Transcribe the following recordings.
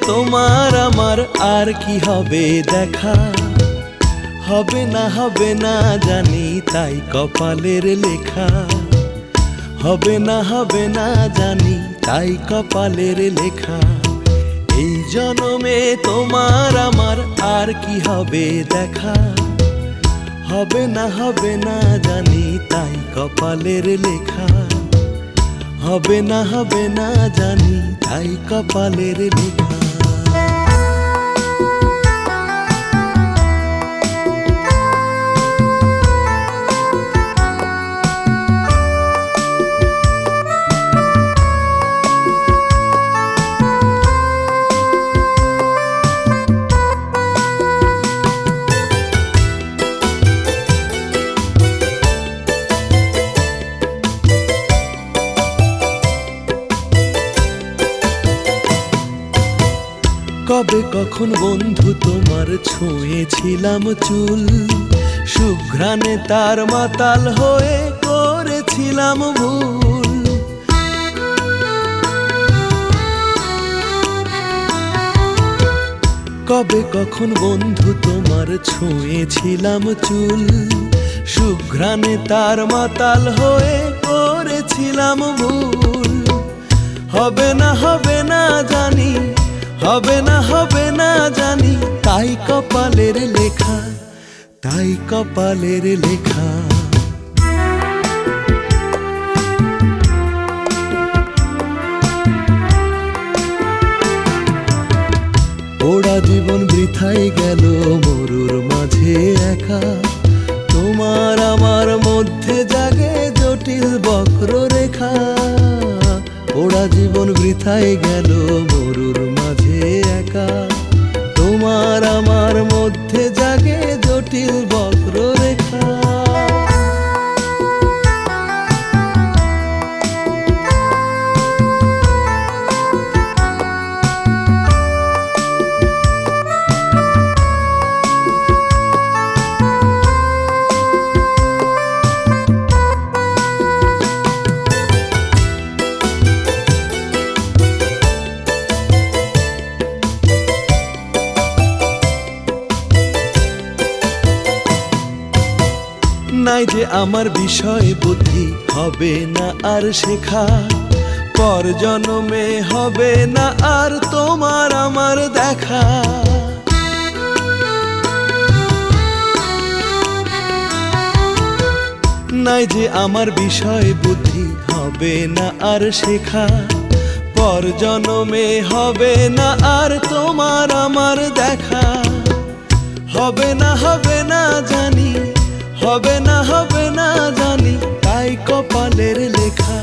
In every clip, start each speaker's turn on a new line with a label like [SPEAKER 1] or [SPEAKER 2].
[SPEAKER 1] তোমার আমার আর কি হবে দেখা, হবে না জানি তাই কপালের লেখা, হবে না জানি তাই কপালের লেখা। এই জন্মে তোমার আমার আর কি হবে দেখা, হবে না জানি তাই কপালের লেখা, হবে না জানি তাই কপালের লেখা। কবে কখন বন্ধু তোমার ছুঁয়েছিলাম চুল, সুঘ্রাণে তার মাতাল হয়ে করেছিলাম ভুল। কবে কখন বন্ধু তোমার ছুঁয়েছিলাম চুল, সুঘ্রাণে তার মাতাল হয়ে করেছিলাম ভুল। হবে না জানি, হবে না জানি তাই কপালের লেখা, তাই কপালের লেখা। ওরা জীবন বৃথাই গেল মরুর মাঝে একা, তোমার আমার মধ্যে জাগে জটিল বক্ররেখা। ওরা জীবন বৃথাই গেল মরুর মাঝে একা, তোমার আমার মধ্যে জাগে জটিল বক্ররেখা। নাই যে আমার বিষয় বুদ্ধি, হবে না আর শেখা, পর জন্মে হবে না আর তোমার আমার দেখা। নাই যে আমার বিষয় বুদ্ধি, হবে না আর শেখা, পর জন্মে হবে না আর তোমার আমার দেখা। হবে না জানি, হবে না জানি তাই কপালের লেখা,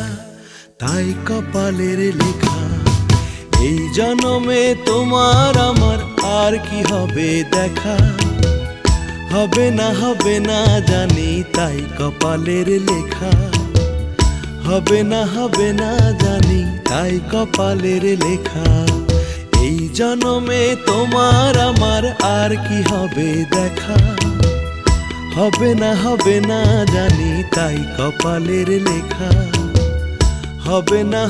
[SPEAKER 1] তাই কপালের লেখা। এই জন্মে তোমার আমার আর কি হবে দেখা, হবে না জানি তাই কপালের লেখা, হবে না জানি তাই কপালের লেখা। এই জন্মে তোমার আমার আর কি হবে দেখা, হবে না জানি তাই কপালের লেখা, হবে না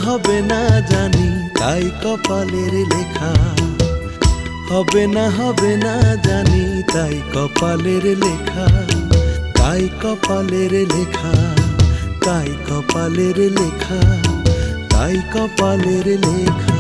[SPEAKER 1] জানি তাই কপালের লেখা, হবে না জানি তাই কপালের লেখা, তাই কপালের লেখা, তাই কপালের লেখা, তাই কপালের লেখা।